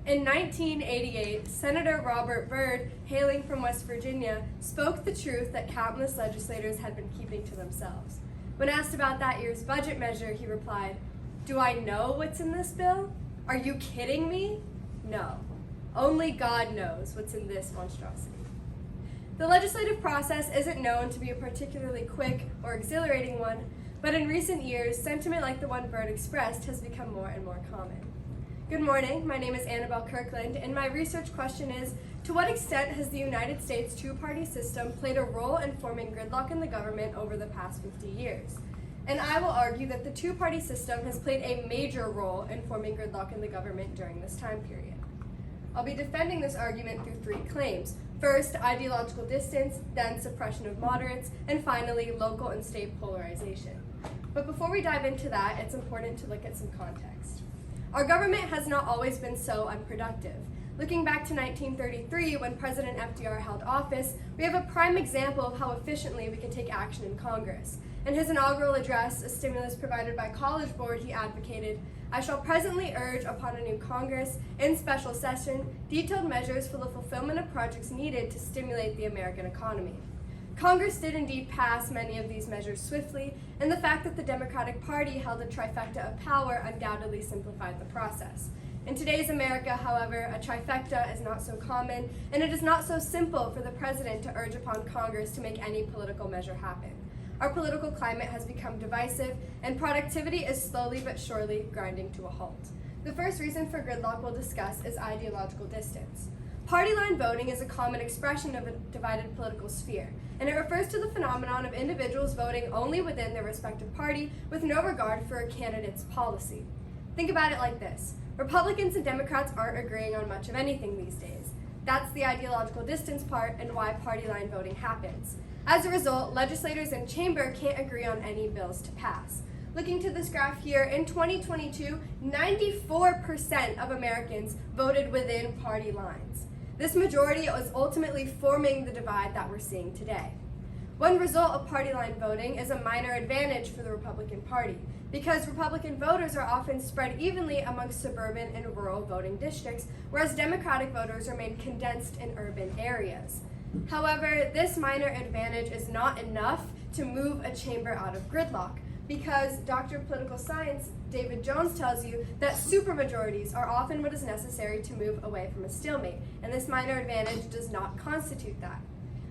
In 1988, Senator Robert Byrd, hailing from West Virginia, spoke the truth that countless legislators had been keeping to themselves. When asked about that year's budget measure, he replied, "Do I know what's in this bill? Are you kidding me? No. Only God knows what's in this monstrosity." The legislative process isn't known to be a particularly quick or exhilarating one, but in recent years, sentiment like the one Byrd expressed has become more and more common. Good morning, my name is Annabelle Kirkland, and my research question is, to what extent has the United States two-party system played a role in forming gridlock in the government over the past 50 years? And I will argue that the two-party system has played a major role in forming gridlock in the government during this time period. I'll be defending this argument through three claims. First, ideological distance, then suppression of moderates, and finally, local and state polarization. But before we dive into that, it's important to look at some context. Our government has not always been so unproductive. Looking back to 1933, when President FDR held office, we have a prime example of how efficiently we can take action in Congress. In his inaugural address, a stimulus provided by College Board, he advocated, "I shall presently urge upon a new Congress, in special session, detailed measures for the fulfillment of projects needed to stimulate the American economy." Congress did indeed pass many of these measures swiftly, and the fact that the Democratic Party held a trifecta of power undoubtedly simplified the process. In today's America, however, a trifecta is not so common, and it is not so simple for the president to urge upon Congress to make any political measure happen. Our political climate has become divisive, and productivity is slowly but surely grinding to a halt. The first reason for gridlock we'll discuss is ideological distance. Party line voting is a common expression of a divided political sphere, and it refers to the phenomenon of individuals voting only within their respective party with no regard for a candidate's policy. Think about it like this. Republicans and Democrats aren't agreeing on much of anything these days. That's the ideological distance part and why party line voting happens. As a result, legislators in chamber can't agree on any bills to pass. Looking to this graph here, in 2022, 94% of Americans voted within party lines. This majority is ultimately forming the divide that we're seeing today. One result of party line voting is a minor advantage for the Republican Party, because Republican voters are often spread evenly amongst suburban and rural voting districts, whereas Democratic voters remain condensed in urban areas. However, this minor advantage is not enough to move a chamber out of gridlock, because Dr. of Political Science David Jones tells you that supermajorities are often what is necessary to move away from a stalemate, and this minor advantage does not constitute that.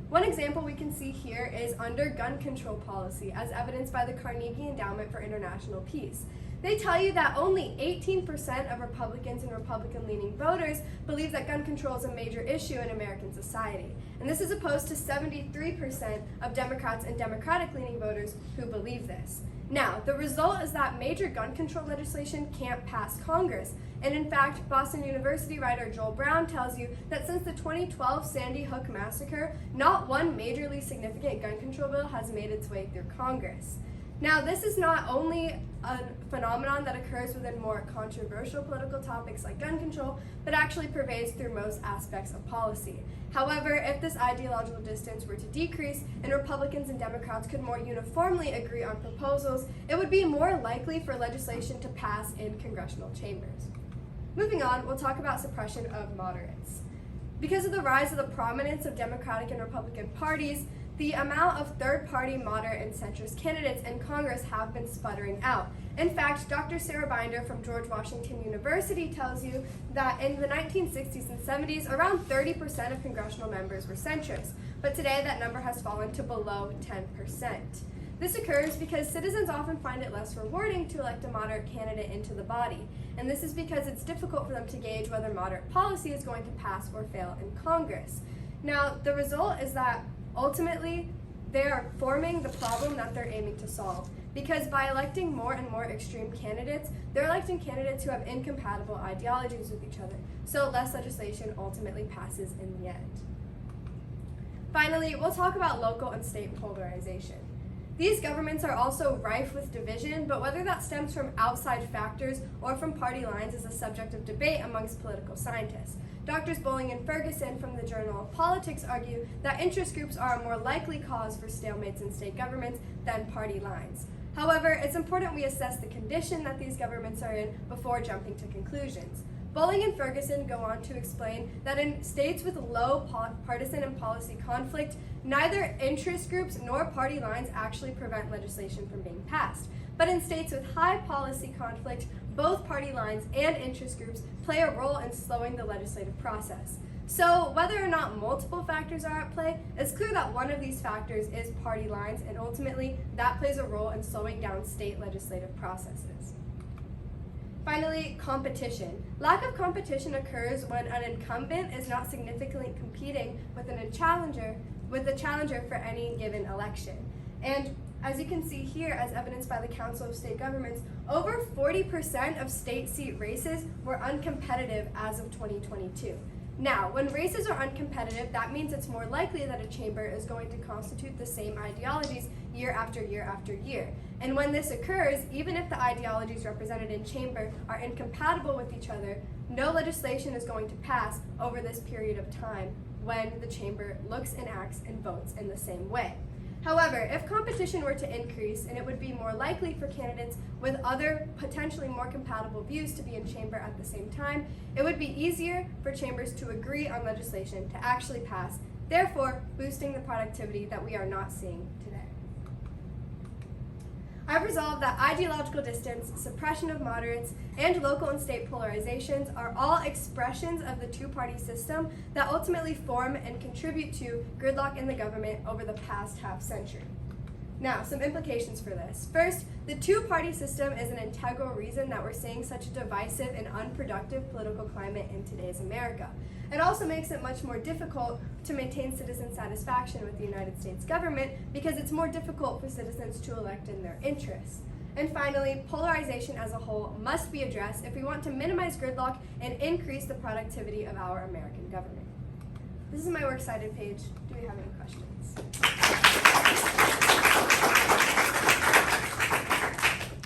One example we can see here is under gun control policy, as evidenced by the Carnegie Endowment for International Peace. They tell you that only 18% of Republicans and Republican-leaning voters believe that gun control is a major issue in American society. And this is opposed to 73% of Democrats and Democratic-leaning voters who believe this. Now, the result is that major gun control legislation can't pass Congress. And in fact, Boston University writer Joel Brown tells you that since the 2012 Sandy Hook massacre, not one majorly significant gun control bill has made its way through Congress. Now, this is not only a phenomenon that occurs within more controversial political topics like gun control, but actually pervades through most aspects of policy. However, if this ideological distance were to decrease and Republicans and Democrats could more uniformly agree on proposals, it would be more likely for legislation to pass in congressional chambers. Moving on, we'll talk about suppression of moderates. Because of the rise of the prominence of Democratic and Republican parties, the amount of third-party moderate and centrist candidates in Congress have been sputtering out. In fact, Dr. Sarah Binder from George Washington University tells you that in the 1960s and 70s, around 30% of congressional members were centrist, but today that number has fallen to below 10%. This occurs because citizens often find it less rewarding to elect a moderate candidate into the body, and this is because it's difficult for them to gauge whether moderate policy is going to pass or fail in Congress. Now, the result is that ultimately, they are forming the problem that they're aiming to solve, because by electing more and more extreme candidates, they're electing candidates who have incompatible ideologies with each other, so less legislation ultimately passes in the end. Finally, we'll talk about local and state polarization. These governments are also rife with division, but whether that stems from outside factors or from party lines is a subject of debate amongst political scientists. Doctors Bowling and Ferguson from the Journal of Politics argue that interest groups are a more likely cause for stalemates in state governments than party lines. However, it's important we assess the condition that these governments are in before jumping to conclusions. Bowling and Ferguson go on to explain that in states with low partisan and policy conflict, neither interest groups nor party lines actually prevent legislation from being passed. But in states with high policy conflict, both party lines and interest groups play a role in slowing the legislative process. So whether or not multiple factors are at play, it's clear that one of these factors is party lines, and ultimately that plays a role in slowing down state legislative processes. Finally, competition. Lack of competition occurs when an incumbent is not significantly competing with the challenger for any given election. And as you can see here, as evidenced by the Council of State Governments, over 40% of state seat races were uncompetitive as of 2022. Now, when races are uncompetitive, that means it's more likely that a chamber is going to constitute the same ideologies year after year after year. And when this occurs, even if the ideologies represented in chamber are incompatible with each other, no legislation is going to pass over this period of time when the chamber looks and acts and votes in the same way. However, if competition were to increase, and it would be more likely for candidates with other potentially more compatible views to be in chamber at the same time, it would be easier for chambers to agree on legislation to actually pass, therefore boosting the productivity that we are not seeing today. I've resolved that ideological distance, suppression of moderates, and local and state polarizations are all expressions of the two-party system that ultimately form and contribute to gridlock in the government over the past half-century. Now, some implications for this. First, the two-party system is an integral reason that we're seeing such a divisive and unproductive political climate in today's America. It also makes it much more difficult to maintain citizen satisfaction with the United States government because it's more difficult for citizens to elect in their interests. And finally, polarization as a whole must be addressed if we want to minimize gridlock and increase the productivity of our American government. This is my works cited page. Do we have any questions?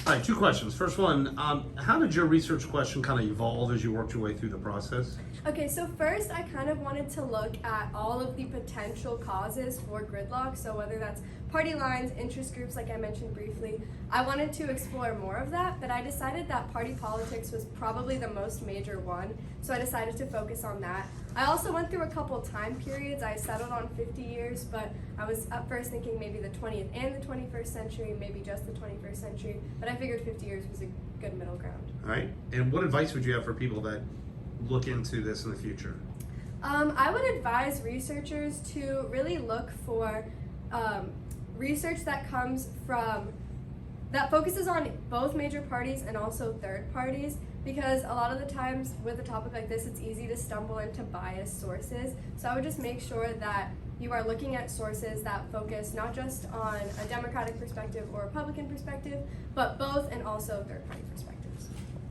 All right, two questions. First one, how did your research question kind of evolve as you worked your way through the process? Okay, so first I kind of wanted to look at all of the potential causes for gridlock, so whether that's party lines, interest groups like I mentioned briefly. I wanted to explore more of that, but I decided that party politics was probably the most major one, so I decided to focus on that. I also went through a couple time periods. I settled on 50 years, but I was at first thinking maybe the 20th and the 21st century, maybe just the 21st century, but I figured 50 years was a good middle ground. All right, and what advice would you have for people that look into this in the future? I would advise researchers to really look for research that focuses on both major parties and also third parties, because a lot of the times with a topic like this, it's easy to stumble into biased sources. So I would just make sure that you are looking at sources that focus not just on a Democratic perspective or Republican perspective, but both, and also third party perspective.